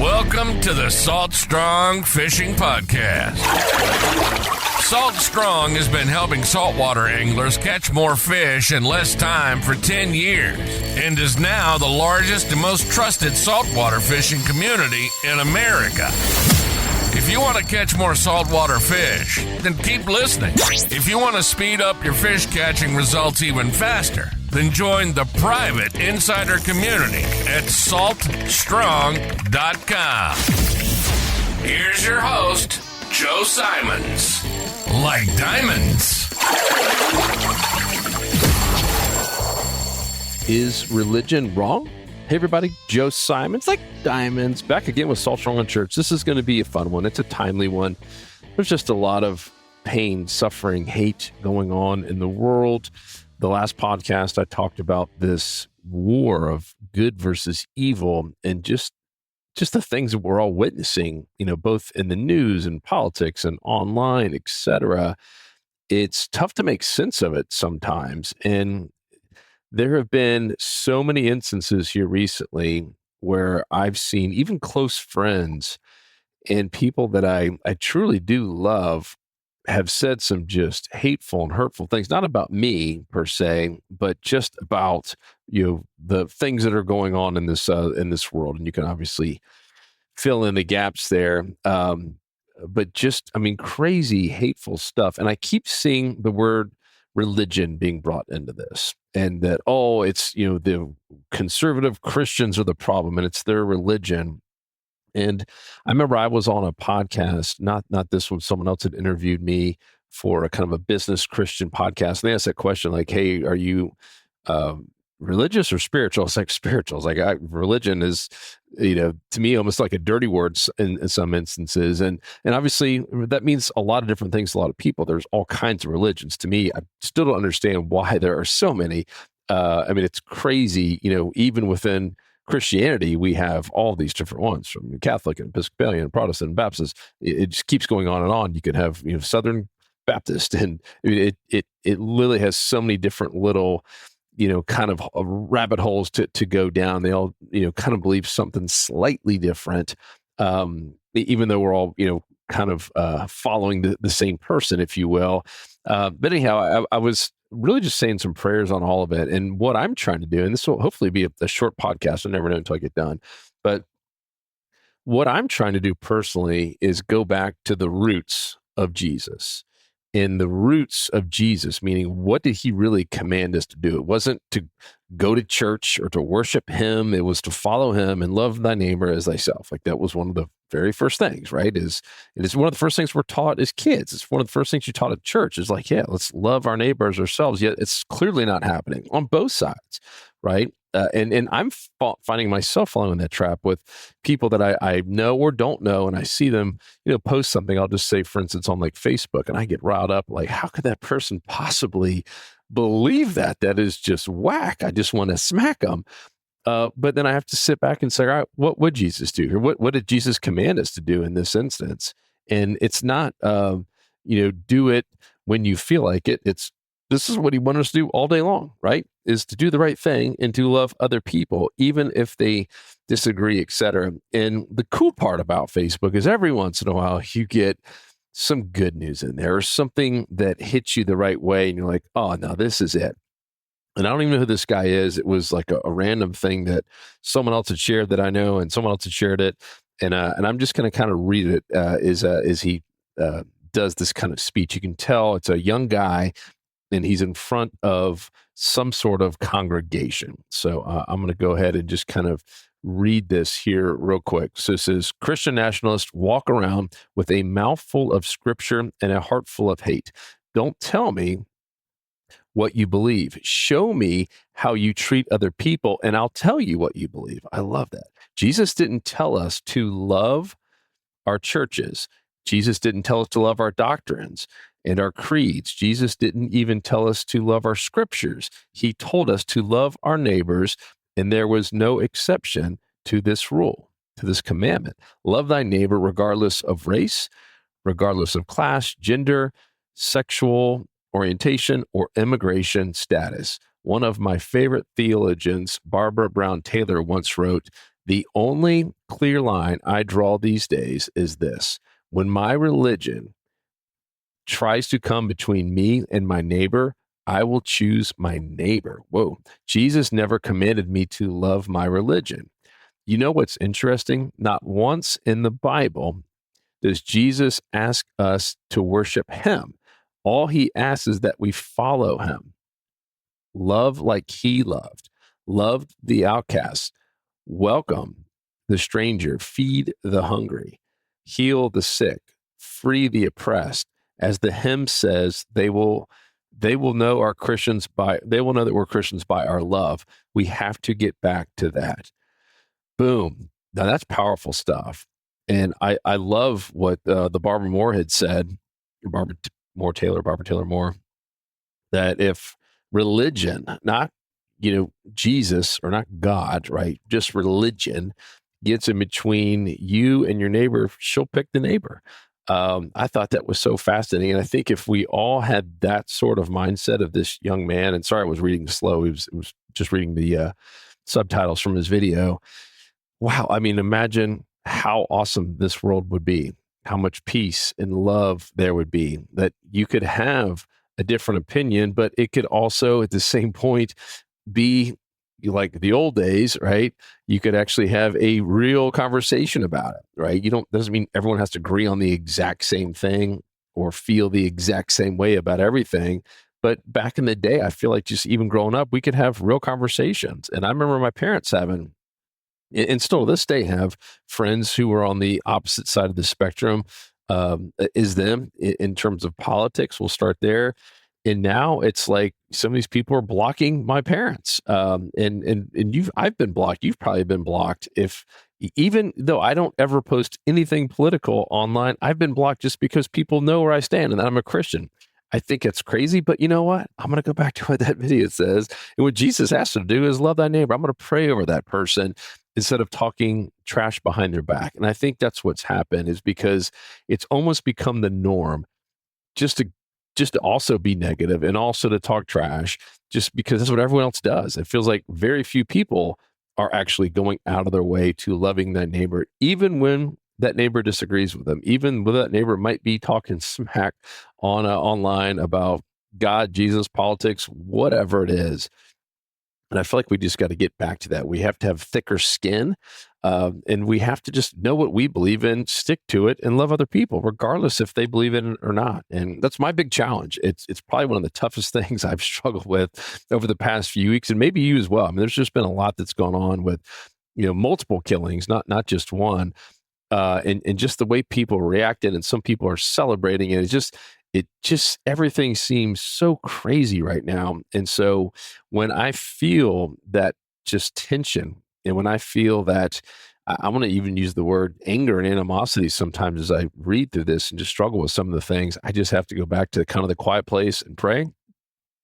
Welcome to the Salt Strong Fishing Podcast. Salt Strong has been helping saltwater anglers catch more fish in less time for 10 years and is now the largest and most trusted saltwater fishing community in America. If you want to catch more saltwater fish, then keep listening. If you want to speed up your fish catching results even faster, then join the private insider community at saltstrong.com. Here's your host, Joe Simons. Like diamonds. Is religion wrong? Hey everybody, Joe Simons, like diamonds, back again with Salt Strong Church. This is going to be a fun one. It's a timely one. There's just a lot of pain, suffering, hate going on in the world. The last podcast, I talked about this war of good versus evil and just the things that we're all witnessing, both in the news and politics and online, etc. It's tough to make sense of it sometimes. And there have been so many instances here recently where I've seen even close friends and people that I truly do love have said some just hateful and hurtful things, not about me per se, but just about, the things that are going on in this world. And you can obviously fill in the gaps there. But just, crazy, hateful stuff. And I keep seeing the word religion being brought into this, and that, it's, the conservative Christians are the problem and it's their religion. And I remember I was on a podcast, not this one, someone else had interviewed me for a kind of a business Christian podcast. And they asked that question like, hey, are you religious or spiritual? It's like spiritual. It's like religion is, to me, almost like a dirty word in some instances. And obviously that means a lot of different things to a lot of people. There's all kinds of religions. To me, I still don't understand why there are so many. It's crazy, even within Christianity, we have all these different ones, from Catholic and Episcopalian and Protestant and Baptist. It just keeps going on and on. You could have, Southern Baptist, and it literally has so many different little, kind of rabbit holes to go down. They all, kind of believe something slightly different, even though we're all, kind of following the same person, if you will. But anyhow, I was really just saying some prayers on all of it. And what I'm trying to do, and this will hopefully be a short podcast, I'll never know until I get done. But what I'm trying to do personally is go back to the roots of Jesus. And the roots of Jesus, meaning what did he really command us to do? It wasn't to go to church or to worship him. It was to follow him and love thy neighbor as thyself. Like that was one of the very first things, right? It is one of the first things we're taught as kids. It's one of the first things you taught at church is like, yeah, let's love our neighbors ourselves. Yet it's clearly not happening on both sides, right? And I'm finding myself following that trap with people that I know or don't know, and I see them, post something. I'll just say, for instance, on like Facebook, and I get riled up, like, how could that person possibly believe that? That is just whack. I just want to smack them. But then I have to sit back and say, all right, what would Jesus do here? What did Jesus command us to do in this instance? And it's not, do it when you feel like it. This is what he wanted us to do all day long, right? Is to do the right thing and to love other people, even if they disagree, et cetera. And the cool part about Facebook is every once in a while you get some good news in there or something that hits you the right way. And you're like, oh, no, this is it. And I don't even know who this guy is. It was like a random thing that someone else had shared that I know, and someone else had shared it. And I'm just going to kind of read it as he does this kind of speech. You can tell it's a young guy, and he's in front of some sort of congregation. So I'm going to go ahead and just kind of read this here real quick. So it says, Christian nationalists walk around with a mouthful of scripture and a heart full of hate. Don't tell me what you believe. Show me how you treat other people, and I'll tell you what you believe. I love that. Jesus didn't tell us to love our churches. Jesus didn't tell us to love our doctrines and our creeds. Jesus didn't even tell us to love our scriptures. He told us to love our neighbors, and there was no exception to this rule, to this commandment. Love thy neighbor regardless of race, regardless of class, gender, sexual orientation, or immigration status. One of my favorite theologians, Barbara Brown Taylor, once wrote, The only clear line I draw these days is this: when my religion tries to come between me and my neighbor, I will choose my neighbor. Whoa. Jesus never commanded me to love my religion. You know what's interesting? Not once in the Bible does Jesus ask us to worship him. All he asks is that we follow him, love like he loved the outcast, welcome the stranger, feed the hungry, heal the sick, free the oppressed. As the hymn says, they will know they will know that we're Christians by our love. We have to get back to that. Boom. Now that's powerful stuff. And I love what the Barbara Moore had said, Barbara Taylor Moore, that if religion, not, Jesus or not God, right? Just religion gets in between you and your neighbor, she'll pick the neighbor. I thought that was so fascinating. And I think if we all had that sort of mindset of this young man, and sorry, I was reading slow. It was just reading the subtitles from his video. Wow. I mean, imagine how awesome this world would be, how much peace and love there would be, that you could have a different opinion, but it could also at the same point be like the old days, right? You could actually have a real conversation about it, right? Doesn't mean everyone has to agree on the exact same thing or feel the exact same way about everything. But back in the day, I feel like just even growing up, we could have real conversations. And I remember my parents having, and still to this day have, friends who were on the opposite side of the spectrum is them in terms of politics. We'll start there. And now it's like some of these people are blocking my parents. And I've been blocked. You've probably been blocked. Even though I don't ever post anything political online, I've been blocked just because people know where I stand and that I'm a Christian. I think it's crazy, but you know what? I'm going to go back to what that video says. And what Jesus asked us to do is love thy neighbor. I'm going to pray over that person instead of talking trash behind their back. And I think that's what's happened, is because it's almost become the norm just to also be negative and also to talk trash, just because that's what everyone else does. It feels like very few people are actually going out of their way to loving that neighbor, even when that neighbor disagrees with them, even when that neighbor might be talking smack online about God, Jesus, politics, whatever it is. And I feel like we just got to get back to that. We have to have thicker skin, and we have to just know what we believe in, stick to it, and love other people, regardless if they believe in it or not. And that's my big challenge. It's probably one of the toughest things I've struggled with over the past few weeks, and maybe you as well. I mean, there's just been a lot that's gone on with, multiple killings, not just one, and just the way people reacted, and some people are celebrating it. It just everything seems so crazy right now. And so when I feel that just tension, and when I feel that, I want to even use the word anger and animosity sometimes as I read through this and just struggle with some of the things, I just have to go back to kind of the quiet place and pray and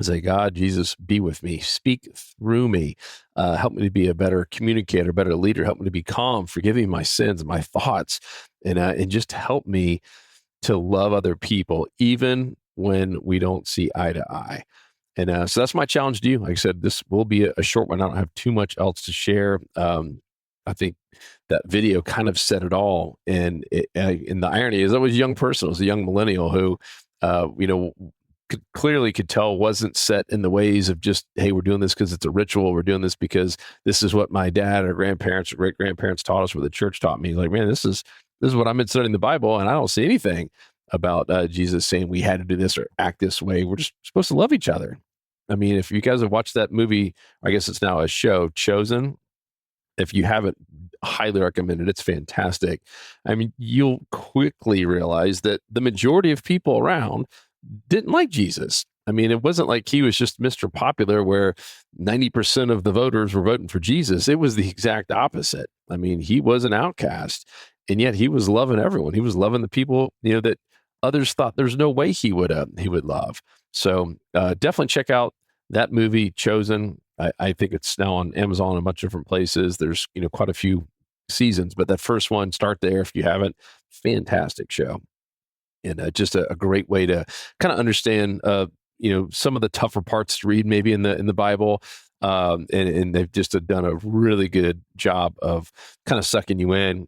say, God, Jesus, be with me, speak through me, help me to be a better communicator, better leader, help me to be calm, forgive me my sins, my thoughts, and just help me to love other people, even when we don't see eye to eye. And so that's my challenge to you. Like I said, this will be a short one. I don't have too much else to share. I think that video kind of said it all. And the irony is, I was a young person. I was a young millennial who, clearly could tell wasn't set in the ways of just, hey, we're doing this because it's a ritual. We're doing this because this is what my dad or grandparents or great grandparents taught us, what the church taught me. Like, man, this is what I've been studying the Bible, and I don't see anything about Jesus saying we had to do this or act this way. We're just supposed to love each other. I mean, if you guys have watched that movie, I guess it's now a show, Chosen. If you haven't, highly recommend it. It's fantastic. I mean, you'll quickly realize that the majority of people around didn't like Jesus. I mean, it wasn't like he was just Mr. Popular where 90% of the voters were voting for Jesus. It was the exact opposite. I mean, he was an outcast, and yet he was loving everyone. He was loving the people, that others thought there's no way he would love. So definitely check out that movie, Chosen. I think it's now on Amazon and a bunch of different places. There's, quite a few seasons, but that first one, start there if you haven't. Fantastic show. And just a great way to kind of understand, some of the tougher parts to read maybe in the Bible. And they've just done a really good job of kind of sucking you in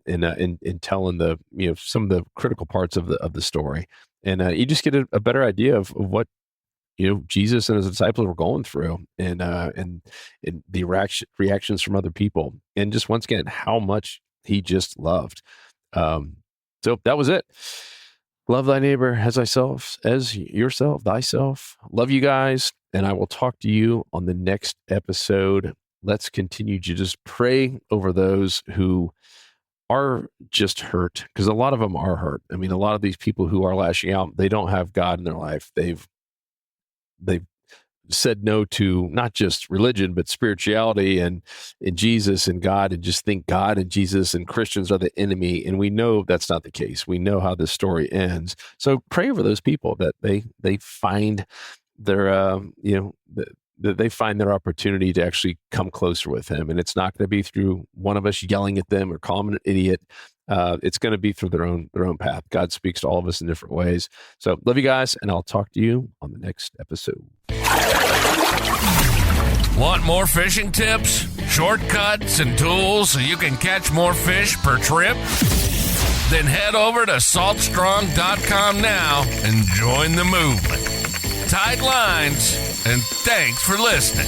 telling the some of the critical parts of the story, and you just get a better idea of what Jesus and his disciples were going through, and the reactions from other people, and just once again how much he just loved. So that was it. Love thy neighbor as thyself. Love you guys, and I will talk to you on the next episode. Let's continue to just pray over those who are just hurt, because a lot of them are hurt. I mean, a lot of these people who are lashing out, they don't have God in their life. They've said no to not just religion, but spirituality and Jesus and God, and just think God and Jesus and Christians are the enemy. And we know that's not the case. We know how this story ends. So pray over those people that they find their, that they find their opportunity to actually come closer with him. And it's not going to be through one of us yelling at them or calling them an idiot. It's going to be through their own path. God speaks to all of us in different ways. So love you guys, and I'll talk to you on the next episode. Want more fishing tips, shortcuts, and tools so you can catch more fish per trip? Then head over to saltstrong.com now and join the movement. Tight lines, and thanks for listening.